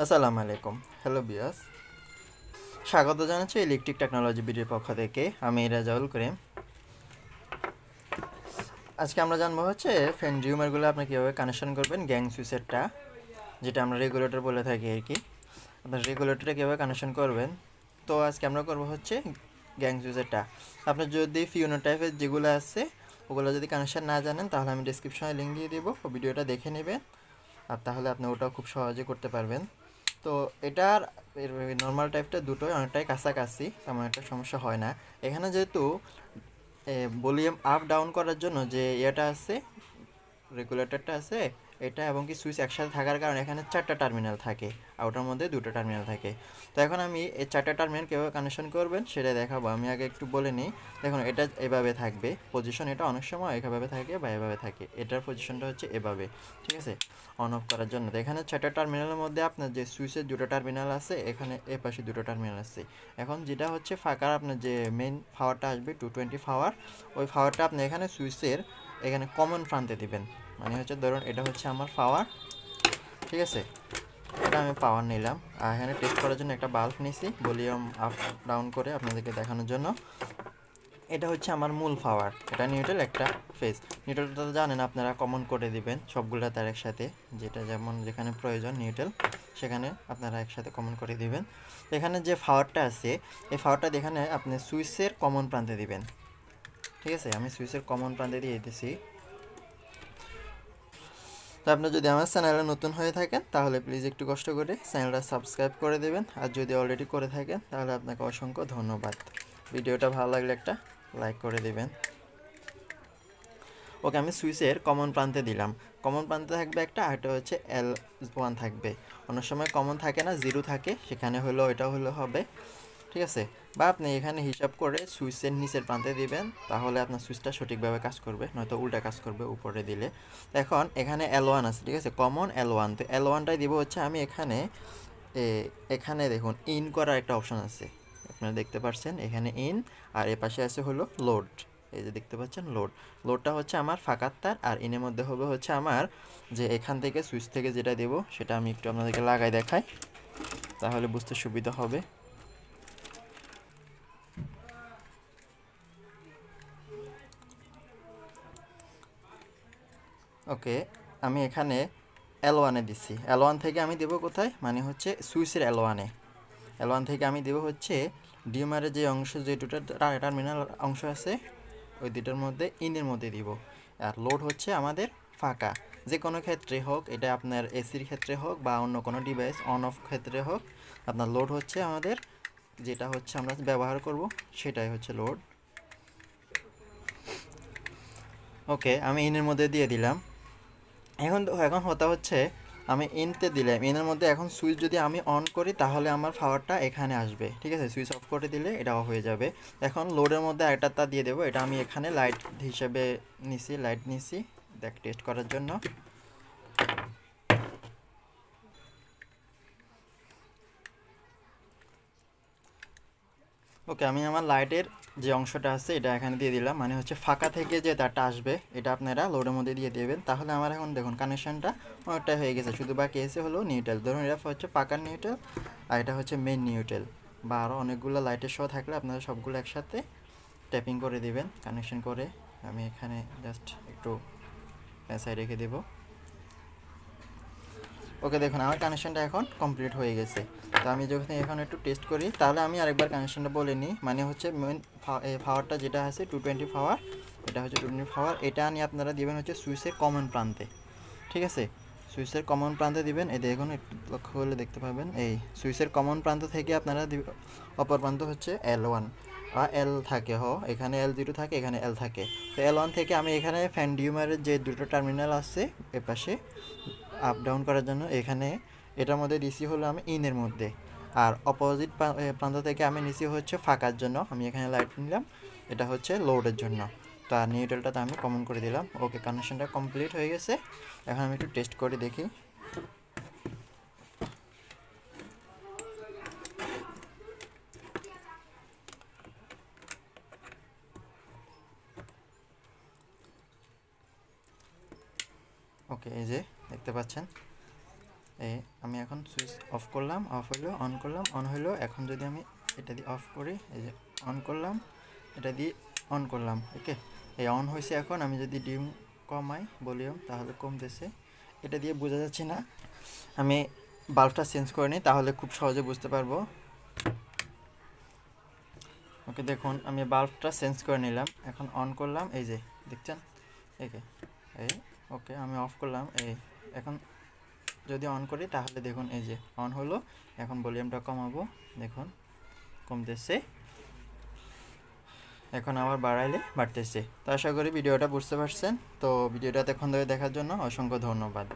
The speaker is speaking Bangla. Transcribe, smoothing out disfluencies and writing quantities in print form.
আসসালামু আলাইকুম। হ্যালো বিয়াস, স্বাগত জানাচ্ছি ইলেকট্রিক টেকনোলজি বিডির পক্ষ থেকে। আমি রাজাউল করিম। আজকে আমরা জানবো হচ্ছে ফ্যান রিউমারগুলো আপনি কীভাবে কানেকশন করবেন, গ্যাং সুইচেরটা যেটা আমরা রেগুলেটর বলে থাকি আর কি। আপনার রেগুলেটরে কীভাবে কানেকশন করবেন, তো আজকে আমরা করবো হচ্ছে গ্যাং সুইচেরটা। আপনার যদি ফিউনো টাইপের যেগুলো আছে ওগুলো যদি কানেকশন না জানেন তাহলে আমি ডিসক্রিপশনে লিঙ্ক দিয়ে দেবো, ভিডিওটা দেখে নেবেন আর তাহলে আপনি ওটাও খুব সহজে করতে পারবেন। তো এটার নর্মাল টাইপটা দুটোই অনেকটাই কাছাকাছি, তেমন একটা সমস্যা হয় না। এখানে যেহেতু ভলিউম আপ ডাউন করার জন্য যে ইয়েটা আছে, রেগুলেটরটা আছে, এটা এবং কি সুইচ একসাথে থাকার কারণে এখানে 4টা টার্মিনাল থাকে আর ওটার মধ্যে 2টো টার্মিনাল থাকে। তো এখন আমি এই 4টা টার্মিনাল কীভাবে কানেকশন করবেন সেটা দেখাবো। আমি আগে একটু বলে নিই। দেখুন, এটা এভাবে থাকবে পজিশন, এটা অনেক সময় এভাবে থাকে বা এভাবে থাকে। এটার পজিশনটা হচ্ছে এভাবে, ঠিক আছে, অন অফ করার জন্য। তো এখানে 4টা টার্মিনালের মধ্যে আপনার যে সুইচের 2টো টার্মিনাল আছে, এখানে এ পাশে 2টো টার্মিনাল আছে। এখন যেটা হচ্ছে ফাঁকা, আপনার যে মেইন পাওয়ারটা আসবে 220 পাওয়ার, ওই পাওয়ারটা আপনি এখানে সুইচের এখানে কমন প্রান্তে দিবেন। মানে হচ্ছে ধরুন এটা হচ্ছে আমার পাওয়ার, ঠিক আছে, এটা আমি পাওয়ার নিলাম। আর এখানে টেস্ট করার জন্য একটা বাল্ব নিছি ভলিউম আপ ডাউন করে আপনাদেরকে দেখানোর জন্য। এটা হচ্ছে আমার মূল পাওয়ার, এটা নিউট্রাল, একটা ফেজ। নিউট্রালটা তো জানেন আপনারা, কমন করে দিবেন সবগুলো তার একসাথে, যেটা যেমন যেখানে প্রয়োজন নিউট্রাল সেখানে আপনারা একসাথে কমন করে দিবেন। এখানে যে পাওয়ারটা আছে এই পাওয়ারটা এখানে আপনি সুইচের কমন প্রান্তে দিবেন, ঠিক আছে। আমি সুইচের কমন প্রান্তে দিয়ে দিতেছি। তো আপনি যদি আমার চ্যানেলে নতুন হয়ে থাকেন তাহলে প্লিজ একটু কষ্ট করে চ্যানেলটা সাবস্ক্রাইব করে দেবেন, আর যদি অলরেডি করে থাকেন তাহলে আপনাকে অসংখ্য ধন্যবাদ। ভিডিওটা ভালো লাগলে একটা লাইক করে দেবেন। ওকে, আমি সুইচের কমন প্রান্তে দিলাম। কমন প্রান্তে থাকবে একটা, আরেকটা হচ্ছে L1 থাকবে। অনেক সময় কমন থাকে না, 0 থাকে, সেখানে হলো এটা হলো হবে, ঠিক আছে। বা আপনি এখানে হিসাব করে সুইচের নিচের প্রান্তে দিবেন, তাহলে আপনার সুইচটা সঠিকভাবে কাজ করবে, নয়তো উল্টা কাজ করবে উপরে দিলে। এখন এখানে L1 আছে, ঠিক আছে, কমন L1। তো L1টাই দিব হচ্ছে আমি এখানে। এখানে দেখুন ইন করার একটা অপশন আছে, আপনারা দেখতে পাচ্ছেন এখানে ইন, আর এ পাশে আছে হলো লোড। এই যে দেখতে পাচ্ছেন লোড, লোডটা হচ্ছে আমার ফাঁকার তার, আর ইনের মধ্যে হবে হচ্ছে আমার যে এখান থেকে সুইচ থেকে যেটা দেব সেটা আমি একটু আপনাদেরকে লাগাই দেখাই, তাহলে বুঝতে সুবিধা হবে। ওকে, আমি এখানে L1-এ দিচ্ছি। L1 থেকে আমি দেবো কোথায়, মানে হচ্ছে সুইচের L1-এ। L1 থেকে আমি দেবো হচ্ছে ডিউমারের যে অংশ, যে দুটো টার্মিনাল অংশ আছে ওই দুটোর মধ্যে ইনের মধ্যে দিব। আর লোড হচ্ছে আমাদের ফাঁকা, যে কোনো ক্ষেত্রে হোক, এটা আপনার এসির ক্ষেত্রে হোক বা অন্য কোনো ডিভাইস অন অফ ক্ষেত্রে হোক, আপনার লোড হচ্ছে আমাদের যেটা হচ্ছে আমরা ব্যবহার করব সেটাই হচ্ছে লোড। ওকে, আমি ইনের মধ্যে দিয়ে দিলাম। এখন হতে হচ্ছে আমি ইনতে দিলাম, ইনের মধ্যে এখন সুইচ যদি আমি অন করি তাহলে আমার পাওয়ারটা এখানে আসবে, ঠিক আছে। সুইচ অফ করে দিলে এটা অফ হয়ে যাবে। এখন লোডের মধ্যে একটা তার দিয়ে দেবো, এটা আমি এখানে লাইট হিসেবে নিছি, লাইট নিছি দেখ টেস্ট করার জন্য। ওকে, আমি আমার লাইটের যে অংশটা আছে এটা এখানে দিয়ে দিলাম, মানে হচ্ছে ফাঁকা থেকে যে তারটা আসবে এটা আপনারা লোডের মধ্যে দিয়ে দেবেন। তাহলে আমার এখন দেখুন কানেকশনটা অনেকটাই হয়ে গেছে, শুধু বাকি এসে হলো নিউট্রাল। ধরুন এটা হচ্ছে পাকার নিউট্রাল আর এটা হচ্ছে মেন নিউট্রাল, বা আরও অনেকগুলো লাইটের সহ থাকলে আপনারা সবগুলো একসাথে ট্যাপিং করে দিবেন কানেকশন করে। আমি এখানে জাস্ট একটু সাইড রেখে দেবো। ওকে, দেখুন আমার কানেকশনটা এখন কমপ্লিট হয়ে গেছে। তো আমি যখন এখন একটু টেস্ট করি, তাহলে আমি আরেকবার কানেকশনটা বলে নিই। মানে হচ্ছে মেন পাওয়ারটা যেটা আছে 220 পাওয়ার, এটা হচ্ছে 220 পাওয়ার, এটা নিয়ে আপনারা দিবেন হচ্ছে সুইচের কমন প্রান্তে, ঠিক আছে। সুইচের কমন প্রান্তে দিবেন, এই দেখুন একটু লক্ষ্য করলে দেখতে পাবেন, এই সুইচের কমন প্রান্ত থেকে আপনারা অপর প্রান্ত হচ্ছে L1 বা এল থাকে, এখানে L0 থাকে, এখানে এল থাকে। তো L1 থেকে আমি এখানে ফ্যান ডিউমারের যে দুটো টার্মিনাল আছে এপাশে আপ ডাউন করার জন্য, এখানে এটার মধ্যে দিছি হলো আমি ইনের মধ্যে। আর অপোজিট প্রান্ত থেকে আমি নিছি হচ্ছে ফাঁকার জন্য, আমি এখানে লাইট নিলাম, এটা হচ্ছে লোডের জন্য। তো আর নিউট্রালটাতে আমি কমন করে দিলাম। ওকে, কানেকশনটা কমপ্লিট হয়ে গেছে। এখন আমি একটু টেস্ট করে দেখি। ওকে, এই যে দেখতে পাচ্ছেন এই আমি এখন সুইচ অফ করলাম, অফ হইলো, অন করলাম, অন হইলো। এখন যদি আমি এটা দিয়ে অফ করি, এই যে অন করলাম, এটা দিয়ে অন করলাম, ওকে এই অন হয়েছে। এখন আমি যদি ডিম কমাই ভলিউম তাহলে কমতেছে, এটা দিয়ে বোঝা যাচ্ছে না। আমি বাল্বটা চেঞ্জ করে নিই তাহলে খুব সহজে বুঝতে পারবো। ওকে দেখুন আমি বাল্বটা চেঞ্জ করে নিলাম, এখন অন করলাম, এই যে দেখছেন একে এই ওকে আমি অফ করলাম। এই এখন যদি অন করি তাহলে দেখুন এই যে অন হলো। এখন ভলিউমটা কমাবো, দেখুন কমতেছে, এখন আবার বাড়াইলে বাড়তেছে। তো আশা করি ভিডিওটা বুঝতে পারছেন। তো ভিডিওটা এতক্ষণ ধরে দেখার জন্য অসংখ্য ধন্যবাদ।